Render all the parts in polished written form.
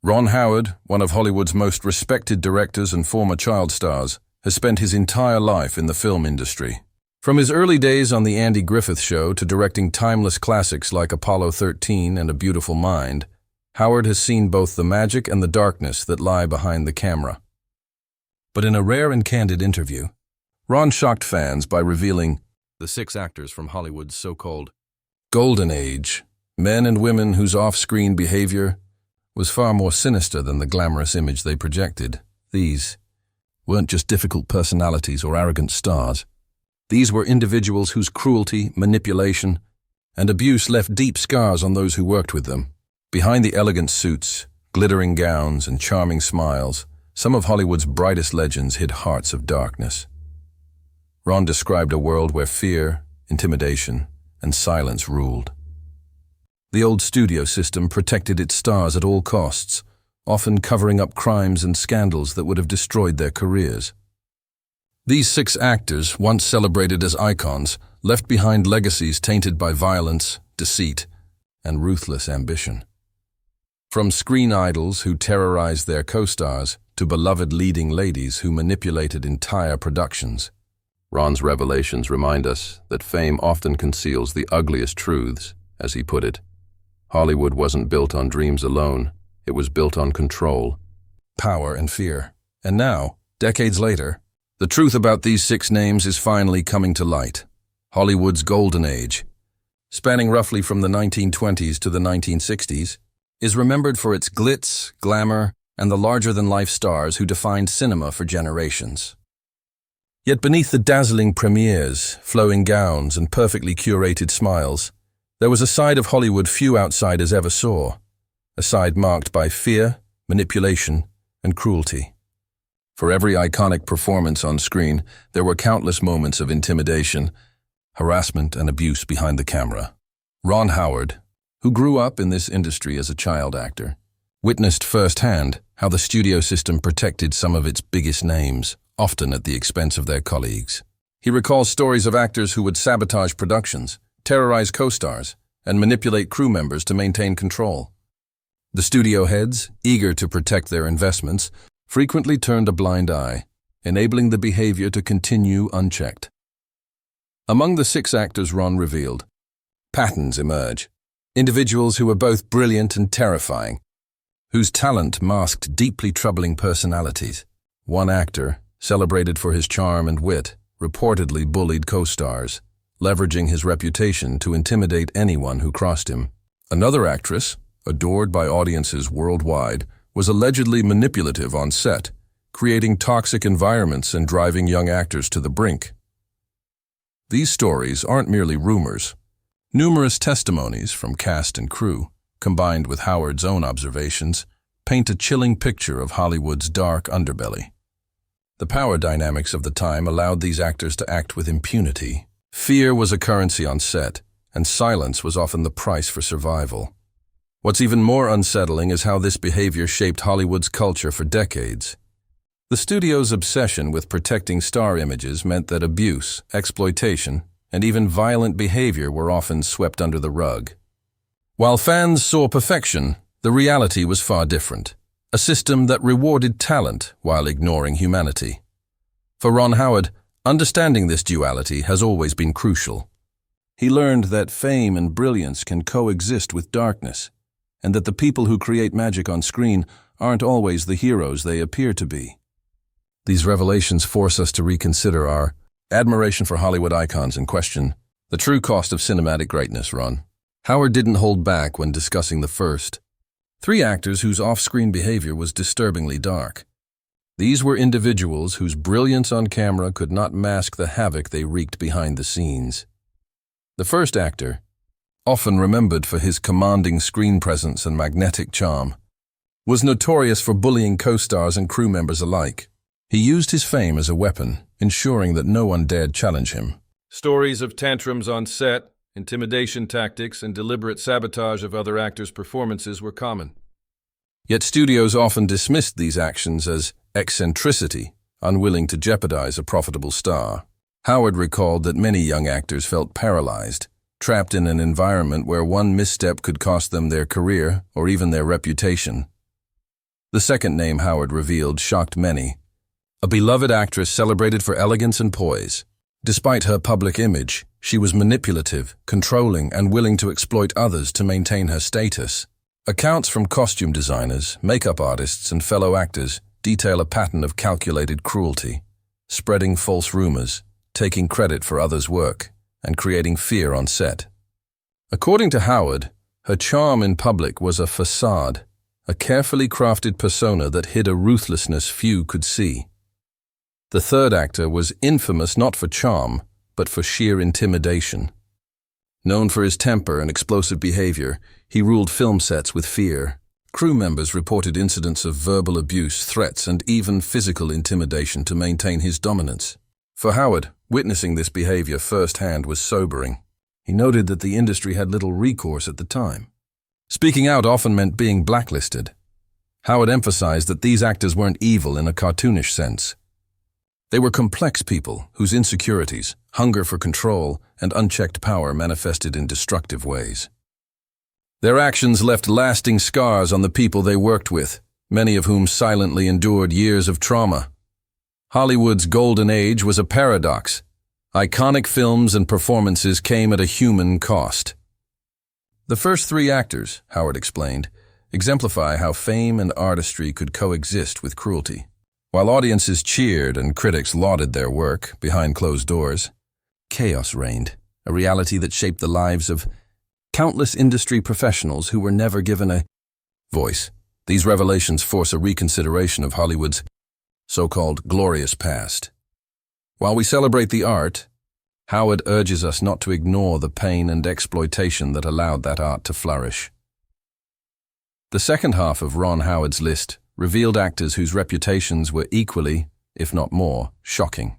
Ron Howard, one of Hollywood's most respected directors and former child stars, has spent his entire life in the film industry. From his early days on The Andy Griffith Show to directing timeless classics like Apollo 13 and A Beautiful Mind, Howard has seen both the magic and the darkness that lie behind the camera. But in a rare and candid interview, Ron shocked fans by revealing the 6 actors from Hollywood's so-called Golden Age, men and women whose off-screen behavior was far more sinister than the glamorous image they projected. These weren't just difficult personalities or arrogant stars. These were individuals whose cruelty, manipulation, and abuse left deep scars on those who worked with them. Behind the elegant suits, glittering gowns, and charming smiles, some of Hollywood's brightest legends hid hearts of darkness. Ron described a world where fear, intimidation, and silence ruled. The old studio system protected its stars at all costs, often covering up crimes and scandals that would have destroyed their careers. These 6 actors, once celebrated as icons, left behind legacies tainted by violence, deceit, and ruthless ambition. From screen idols who terrorized their co-stars to beloved leading ladies who manipulated entire productions, Ron's revelations remind us that fame often conceals the ugliest truths, as he put it. Hollywood wasn't built on dreams alone, it was built on control, power, and fear. And now, decades later, the truth about these 6 names is finally coming to light. Hollywood's Golden Age, spanning roughly from the 1920s to the 1960s, is remembered for its glitz, glamour, and the larger-than-life stars who defined cinema for generations. Yet beneath the dazzling premieres, flowing gowns, and perfectly curated smiles, there was a side of Hollywood few outsiders ever saw, a side marked by fear, manipulation, and cruelty. For every iconic performance on screen, there were countless moments of intimidation, harassment, and abuse behind the camera. Ron Howard, who grew up in this industry as a child actor, witnessed firsthand how the studio system protected some of its biggest names, often at the expense of their colleagues. He recalls stories of actors who would sabotage productions, terrorize co-stars, and manipulate crew members to maintain control. The studio heads, eager to protect their investments, frequently turned a blind eye, enabling the behavior to continue unchecked. Among the 6 actors Ron revealed, patterns emerge. Individuals who were both brilliant and terrifying, whose talent masked deeply troubling personalities. One actor, celebrated for his charm and wit, reportedly bullied co-stars, leveraging his reputation to intimidate anyone who crossed him. Another actress, adored by audiences worldwide, was allegedly manipulative on set, creating toxic environments and driving young actors to the brink. These stories aren't merely rumors. Numerous testimonies from cast and crew, combined with Howard's own observations, paint a chilling picture of Hollywood's dark underbelly. The power dynamics of the time allowed these actors to act with impunity. Fear was a currency on set, and silence was often the price for survival. What's even more unsettling is how this behavior shaped Hollywood's culture for decades. The studio's obsession with protecting star images meant that abuse, exploitation, and even violent behavior were often swept under the rug. While fans saw perfection, the reality was far different. A system that rewarded talent while ignoring humanity. For Ron Howard, understanding this duality has always been crucial. He learned that fame and brilliance can coexist with darkness, and that the people who create magic on screen aren't always the heroes they appear to be. These revelations force us to reconsider our admiration for Hollywood icons and question the true cost of cinematic greatness. Ron Howard didn't hold back when discussing the first 3 actors whose off-screen behavior was disturbingly dark. These were individuals whose brilliance on camera could not mask the havoc they wreaked behind the scenes. The first actor, often remembered for his commanding screen presence and magnetic charm, was notorious for bullying co-stars and crew members alike. He used his fame as a weapon, ensuring that no one dared challenge him. Stories of tantrums on set, intimidation tactics, and deliberate sabotage of other actors' performances were common. Yet studios often dismissed these actions as eccentricity, unwilling to jeopardize a profitable star. Howard recalled that many young actors felt paralyzed, trapped in an environment where one misstep could cost them their career or even their reputation. The second name Howard revealed shocked many. A beloved actress celebrated for elegance and poise. Despite her public image, she was manipulative, controlling, and willing to exploit others to maintain her status. Accounts from costume designers, makeup artists, and fellow actors detail a pattern of calculated cruelty, spreading false rumors, taking credit for others' work, and creating fear on set. According to Howard, her charm in public was a facade, a carefully crafted persona that hid a ruthlessness few could see. The third actor was infamous not for charm, but for sheer intimidation. Known for his temper and explosive behavior, he ruled film sets with fear. Crew members reported incidents of verbal abuse, threats, and even physical intimidation to maintain his dominance. For Howard, witnessing this behavior firsthand was sobering. He noted that the industry had little recourse at the time. Speaking out often meant being blacklisted. Howard emphasized that these actors weren't evil in a cartoonish sense. They were complex people whose insecurities, hunger for control, and unchecked power manifested in destructive ways. Their actions left lasting scars on the people they worked with, many of whom silently endured years of trauma. Hollywood's golden age was a paradox. Iconic films and performances came at a human cost. The first three actors, Howard explained, exemplify how fame and artistry could coexist with cruelty. While audiences cheered and critics lauded their work behind closed doors, chaos reigned, a reality that shaped the lives of countless industry professionals who were never given a voice. These revelations force a reconsideration of Hollywood's so-called glorious past. While we celebrate the art, Howard urges us not to ignore the pain and exploitation that allowed that art to flourish. The second half of Ron Howard's list revealed actors whose reputations were equally, if not more, shocking.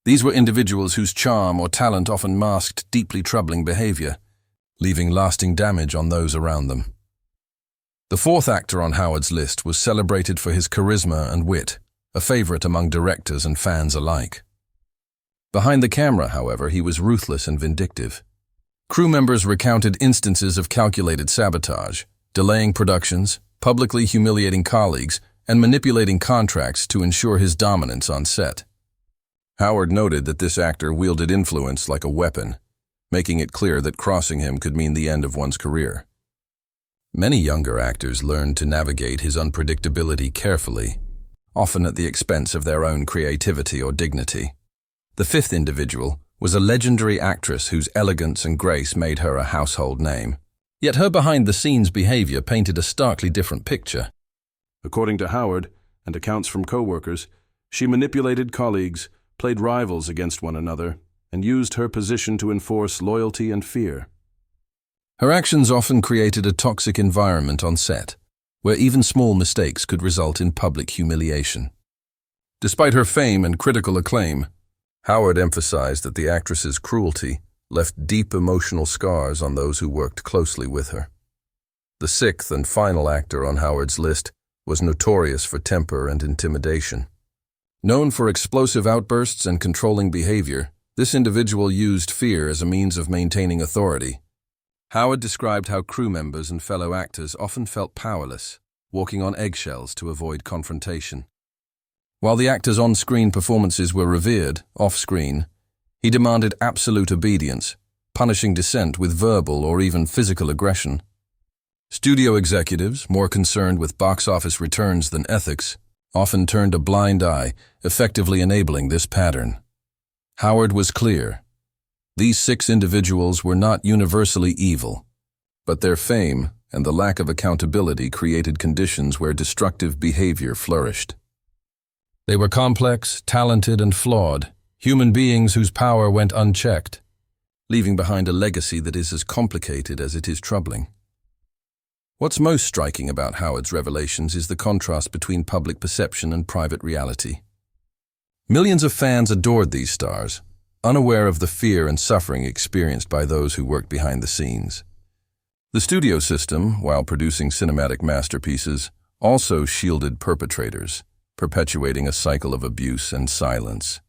These were individuals whose charm or talent often masked deeply troubling behavior, leaving lasting damage on those around them. The fourth actor on Howard's list was celebrated for his charisma and wit, a favorite among directors and fans alike. Behind the camera, however, he was ruthless and vindictive. Crew members recounted instances of calculated sabotage, delaying productions, publicly humiliating colleagues, and manipulating contracts to ensure his dominance on set. Howard noted that this actor wielded influence like a weapon, making it clear that crossing him could mean the end of one's career. Many younger actors learned to navigate his unpredictability carefully, often at the expense of their own creativity or dignity. The fifth individual was a legendary actress whose elegance and grace made her a household name. Yet her behind-the-scenes behavior painted a starkly different picture. According to Howard, and accounts from co-workers, she manipulated colleagues, played rivals against one another, and used her position to enforce loyalty and fear. Her actions often created a toxic environment on set, where even small mistakes could result in public humiliation. Despite her fame and critical acclaim, Howard emphasized that the actress's cruelty left deep emotional scars on those who worked closely with her. The sixth and final actor on Howard's list was notorious for temper and intimidation. Known for explosive outbursts and controlling behavior, this individual used fear as a means of maintaining authority. Howard described how crew members and fellow actors often felt powerless, walking on eggshells to avoid confrontation. While the actor's on-screen performances were revered, off-screen, he demanded absolute obedience, punishing dissent with verbal or even physical aggression. Studio executives, more concerned with box office returns than ethics, often turned a blind eye, effectively enabling this pattern. Howard was clear. These 6 individuals were not universally evil, but their fame and the lack of accountability created conditions where destructive behavior flourished. They were complex, talented, and flawed, human beings whose power went unchecked, leaving behind a legacy that is as complicated as it is troubling. What's most striking about Howard's revelations is the contrast between public perception and private reality. Millions of fans adored these stars, unaware of the fear and suffering experienced by those who worked behind the scenes. The studio system, while producing cinematic masterpieces, also shielded perpetrators, perpetuating a cycle of abuse and silence.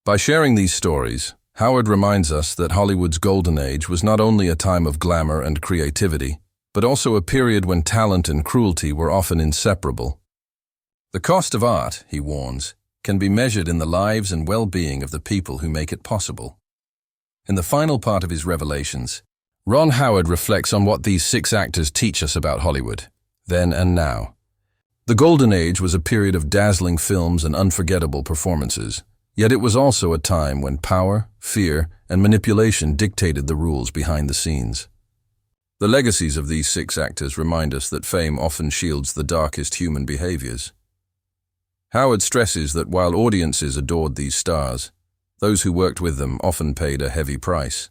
By sharing these stories, Howard reminds us that Hollywood's golden age was not only a time of glamour and creativity, but also a period when talent and cruelty were often inseparable. The cost of art, he warns, can be measured in the lives and well-being of the people who make it possible. In the final part of his revelations, Ron Howard reflects on what these 6 actors teach us about Hollywood, then and now. The Golden Age was a period of dazzling films and unforgettable performances, yet it was also a time when power, fear, and manipulation dictated the rules behind the scenes. The legacies of these 6 actors remind us that fame often shields the darkest human behaviors. Howard stresses that while audiences adored these stars, those who worked with them often paid a heavy price.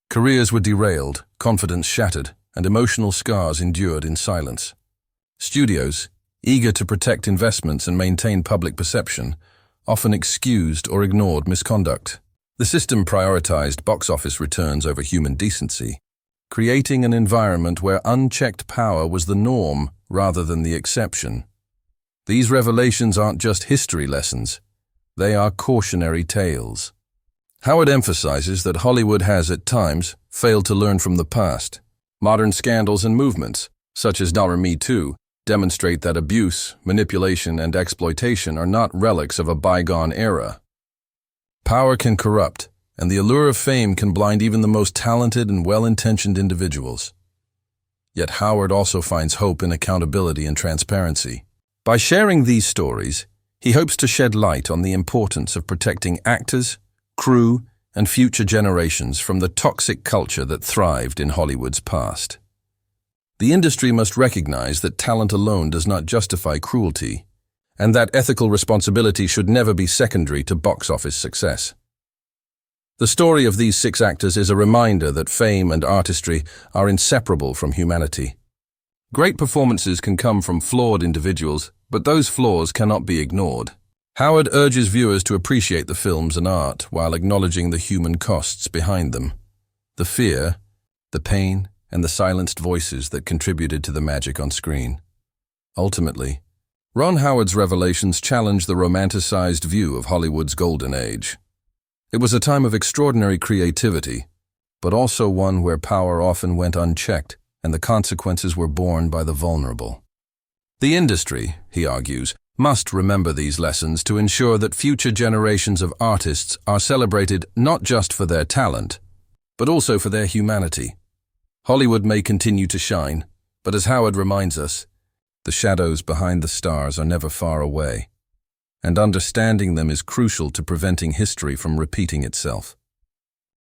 Careers were derailed, confidence shattered, and emotional scars endured in silence. Studios, eager to protect investments and maintain public perception, often excused or ignored misconduct. The system prioritized box office returns over human decency, creating an environment where unchecked power was the norm rather than the exception. These revelations aren't just history lessons, they are cautionary tales. Howard emphasizes that Hollywood has, at times, failed to learn from the past. Modern scandals and movements, such as Me Too, demonstrate that abuse, manipulation, and exploitation are not relics of a bygone era. Power can corrupt, and the allure of fame can blind even the most talented and well-intentioned individuals. Yet Howard also finds hope in accountability and transparency. By sharing these stories, he hopes to shed light on the importance of protecting actors, crew, and future generations from the toxic culture that thrived in Hollywood's past. The industry must recognize that talent alone does not justify cruelty, and that ethical responsibility should never be secondary to box office success. The story of these 6 actors is a reminder that fame and artistry are inseparable from humanity. Great performances can come from flawed individuals, but those flaws cannot be ignored. Howard urges viewers to appreciate the films and art while acknowledging the human costs behind them. The fear, the pain, and the silenced voices that contributed to the magic on screen. Ultimately, Ron Howard's revelations challenge the romanticized view of Hollywood's golden age. It was a time of extraordinary creativity, but also one where power often went unchecked and the consequences were borne by the vulnerable. The industry, he argues, must remember these lessons to ensure that future generations of artists are celebrated not just for their talent, but also for their humanity. Hollywood may continue to shine, but as Howard reminds us, the shadows behind the stars are never far away, and understanding them is crucial to preventing history from repeating itself.